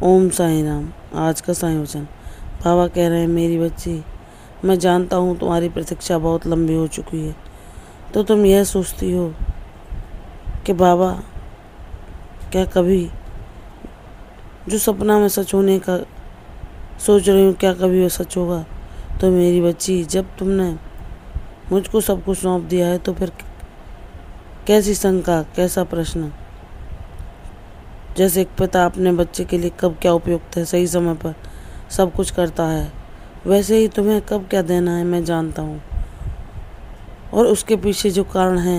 ओम साईं राम। आज का साईं वचन। बाबा कह रहे हैं, मेरी बच्ची, मैं जानता हूँ तुम्हारी प्रतीक्षा बहुत लंबी हो चुकी है, तो तुम यह सोचती हो कि बाबा क्या कभी जो सपना में सच होने का सोच रही हूँ, क्या कभी वह सच होगा। तो मेरी बच्ची, जब तुमने मुझको सब कुछ सौंप दिया है तो फिर कैसी शंका, कैसा प्रश्न। जैसे एक पिता अपने बच्चे के लिए कब क्या उपयुक्त है, सही समय पर सब कुछ करता है, वैसे ही तुम्हें कब क्या देना है मैं जानता हूँ। और उसके पीछे जो कारण है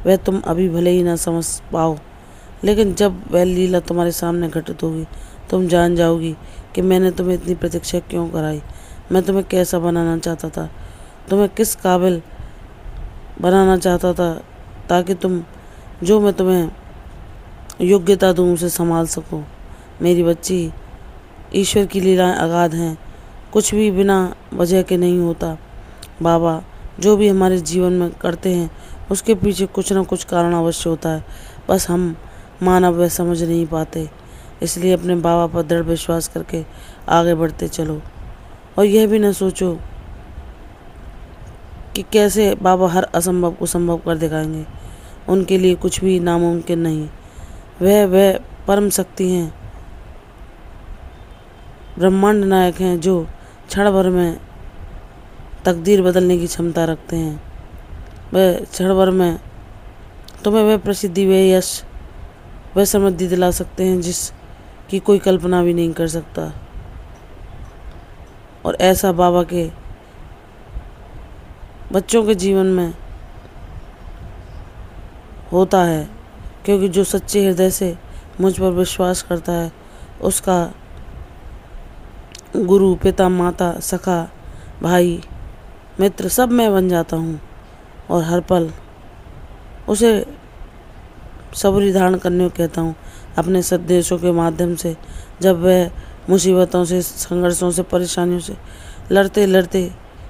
वह तुम अभी भले ही ना समझ पाओ, लेकिन जब वह लीला तुम्हारे सामने घटित होगी तुम जान जाओगी कि मैंने तुम्हें इतनी प्रतीक्षा क्यों कराई। मैं तुम्हें कैसा बनाना चाहता था, तुम्हें किस काबिल बनाना चाहता था, ताकि तुम जो मैं तुम्हें योग्यता दूँ उसे संभाल सको। मेरी बच्ची, ईश्वर की लीलाएं अगाध हैं, कुछ भी बिना वजह के नहीं होता। बाबा जो भी हमारे जीवन में करते हैं उसके पीछे कुछ न कुछ कारण अवश्य होता है, बस हम मानव वह समझ नहीं पाते। इसलिए अपने बाबा पर दृढ़ विश्वास करके आगे बढ़ते चलो, और यह भी न सोचो कि कैसे बाबा हर असंभव को संभव कर दिखाएंगे। उनके लिए कुछ भी नामुमकिन नहीं। वह परम शक्ति हैं, ब्रह्मांड नायक हैं, जो क्षण भर में तकदीर बदलने की क्षमता रखते हैं। वह क्षण भर में तुम्हें वह प्रसिद्धि, वह यश, वह समृद्धि दिला सकते हैं जिसकी कोई कल्पना भी नहीं कर सकता। और ऐसा बाबा के बच्चों के जीवन में होता है, क्योंकि जो सच्चे हृदय से मुझ पर विश्वास करता है उसका गुरु, पिता, माता, सखा, भाई, मित्र सब मैं बन जाता हूँ। और हर पल उसे सबूरी धारण करने को कहता हूँ। अपने संदेशों के माध्यम से जब वह मुसीबतों से, संघर्षों से, परेशानियों से लड़ते लड़ते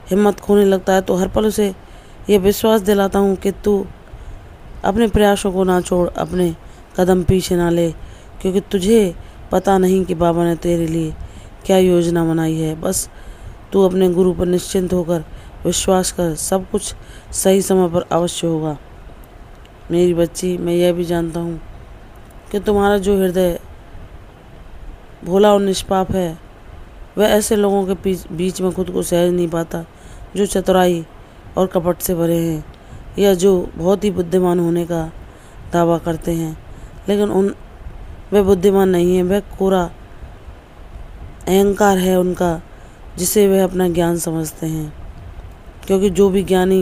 हिम्मत खोने लगता है, तो हर पल उसे यह विश्वास दिलाता हूँ कि तू अपने प्रयासों को ना छोड़, अपने कदम पीछे ना ले, क्योंकि तुझे पता नहीं कि बाबा ने तेरे लिए क्या योजना बनाई है। बस तू अपने गुरु पर निश्चिंत होकर विश्वास कर, सब कुछ सही समय पर अवश्य होगा। मेरी बच्ची, मैं यह भी जानता हूँ कि तुम्हारा जो हृदय भोला और निष्पाप है वह ऐसे लोगों के बीच में खुद को सहज नहीं पाता जो चतुराई और कपट से भरे हैं, या जो बहुत ही बुद्धिमान होने का दावा करते हैं, लेकिन वह बुद्धिमान नहीं है। वह कोरा अहंकार है उनका, जिसे वह अपना ज्ञान समझते हैं। क्योंकि जो भी ज्ञानी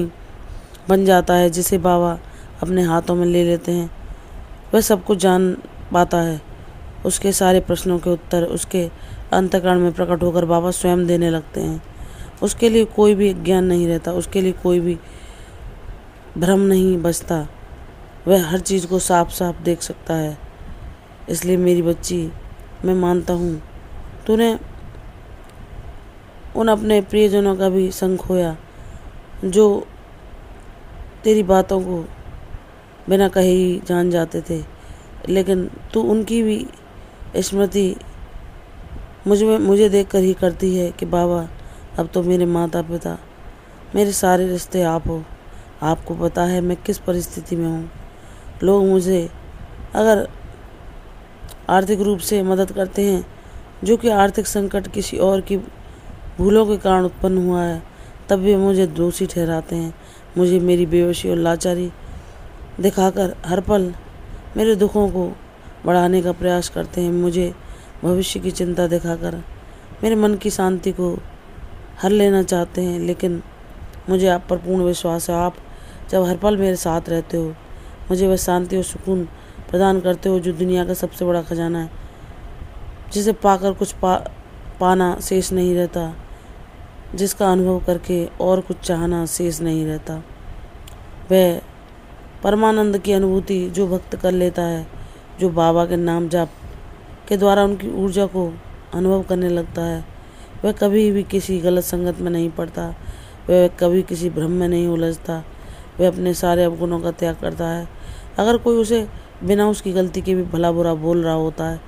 बन जाता है, जिसे बाबा अपने हाथों में ले लेते हैं, वह सब कुछ जान पाता है। उसके सारे प्रश्नों के उत्तर उसके अंतःकरण में प्रकट होकर बाबा स्वयं देने लगते हैं। उसके लिए कोई भी ज्ञान नहीं रहता, उसके लिए कोई भी भ्रम नहीं बचता। वह हर चीज़ को साफ साफ देख सकता है। इसलिए मेरी बच्ची, मैं मानता हूँ तूने उन अपने प्रियजनों का भी संग खोया जो तेरी बातों को बिना कहे ही जान जाते थे, लेकिन तू उनकी भी स्मृति मुझे देखकर ही करती है कि बाबा अब तो मेरे माता पिता, मेरे सारे रिश्ते आप हो। आपको पता है मैं किस परिस्थिति में हूँ। लोग मुझे अगर आर्थिक रूप से मदद करते हैं, जो कि आर्थिक संकट किसी और की भूलों के कारण उत्पन्न हुआ है, तब भी मुझे दोषी ठहराते हैं। मुझे मेरी बेहोशी और लाचारी दिखाकर हर पल मेरे दुखों को बढ़ाने का प्रयास करते हैं। मुझे भविष्य की चिंता दिखाकर मेरे मन की शांति को हर लेना चाहते हैं, लेकिन मुझे आप पर पूर्ण विश्वास है। आप जब हर पल मेरे साथ रहते हो, मुझे वह शांति और सुकून प्रदान करते हो जो दुनिया का सबसे बड़ा खजाना है, जिसे पाकर कुछ पाना शेष नहीं रहता, जिसका अनुभव करके और कुछ चाहना शेष नहीं रहता। वह परमानंद की अनुभूति जो भक्त कर लेता है, जो बाबा के नाम जाप के द्वारा उनकी ऊर्जा को अनुभव करने लगता है, वह कभी भी किसी गलत संगत में नहीं पड़ता, वह कभी किसी भ्रम में नहीं उलझता। वह अपने सारे अवगुणों का त्याग करता है। अगर कोई उसे बिना उसकी गलती के भी भला बुरा बोल रहा होता है,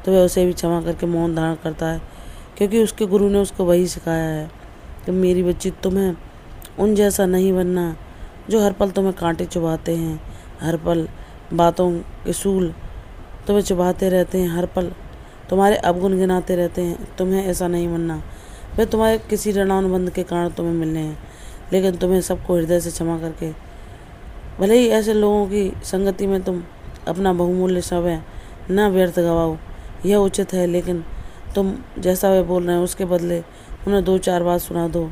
तो वह उसे भी क्षमा करके मौन धारण करता है, क्योंकि उसके गुरु ने उसको वही सिखाया है कि मेरी बच्ची, तुम्हें उन जैसा नहीं बनना जो हर पल तुम्हें कांटे चुभाते हैं, हर पल बातों के सूल तुम्हें चुभाते रहते हैं, हर पल तुम्हारे अवगुण गिनाते रहते हैं। तुम्हें ऐसा नहीं बनना। वे तुम्हारे किसी ऋणानुबंध के कारण तुम्हें मिलने हैं, लेकिन तुम्हें सबको हृदय से क्षमा करके, भले ही ऐसे लोगों की संगति में तुम अपना बहुमूल्य समय न व्यर्थ गवाओ, यह उचित है। लेकिन तुम जैसा वे बोल रहे हैं उसके बदले उन्हें 2-4 बात सुना दो।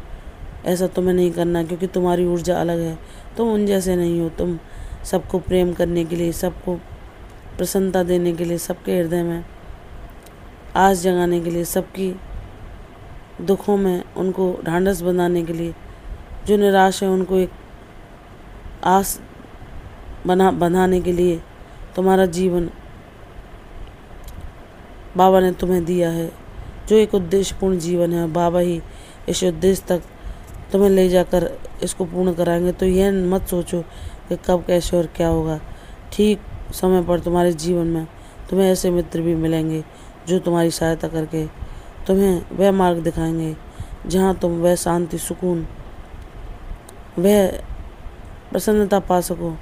ऐसा तुम्हें नहीं करना, क्योंकि तुम्हारी ऊर्जा अलग है। तुम उन जैसे नहीं हो। तुम सबको प्रेम करने के लिए, सबको प्रसन्नता देने के लिए, सबके हृदय में आस जगाने के लिए, सबकी दुखों में उनको ढांढस बंधाने के लिए, जो निराश है उनको एक आस बंधाने के लिए तुम्हारा जीवन बाबा ने तुम्हें दिया है, जो एक उद्देश्यपूर्ण जीवन है। बाबा ही इस उद्देश्य तक तुम्हें ले जाकर इसको पूर्ण कराएंगे। तो यह मत सोचो कि कब, कैसे और क्या होगा। ठीक समय पर तुम्हारे जीवन में तुम्हें ऐसे मित्र भी मिलेंगे जो तुम्हारी सहायता करके तुम्हें वह मार्ग दिखाएंगे जहाँ तुम वह शांति, सुकून, वह प्रसन्नता पा सको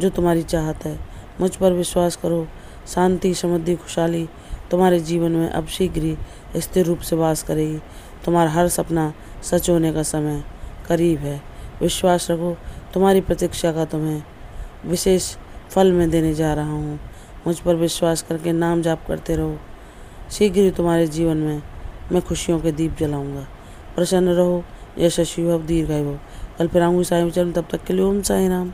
जो तुम्हारी चाहत है। मुझ पर विश्वास करो। शांति, समृद्धि, खुशहाली तुम्हारे जीवन में अब शीघ्र ही स्थिर रूप से वास करेगी। तुम्हारा हर सपना सच होने का समय करीब है। विश्वास रखो, तुम्हारी प्रतीक्षा का तुम्हें विशेष फल मैं देने जा रहा हूँ। मुझ पर विश्वास करके नाम जाप करते रहो। शीघ्र ही तुम्हारे जीवन में मैं खुशियों के दीप जलाऊंगा। प्रसन्न रहो, यशस्वी भव, दीर्घायु भव। कल फिर आऊँगी साईं चरण, तब तक के लिए ओम साईं राम।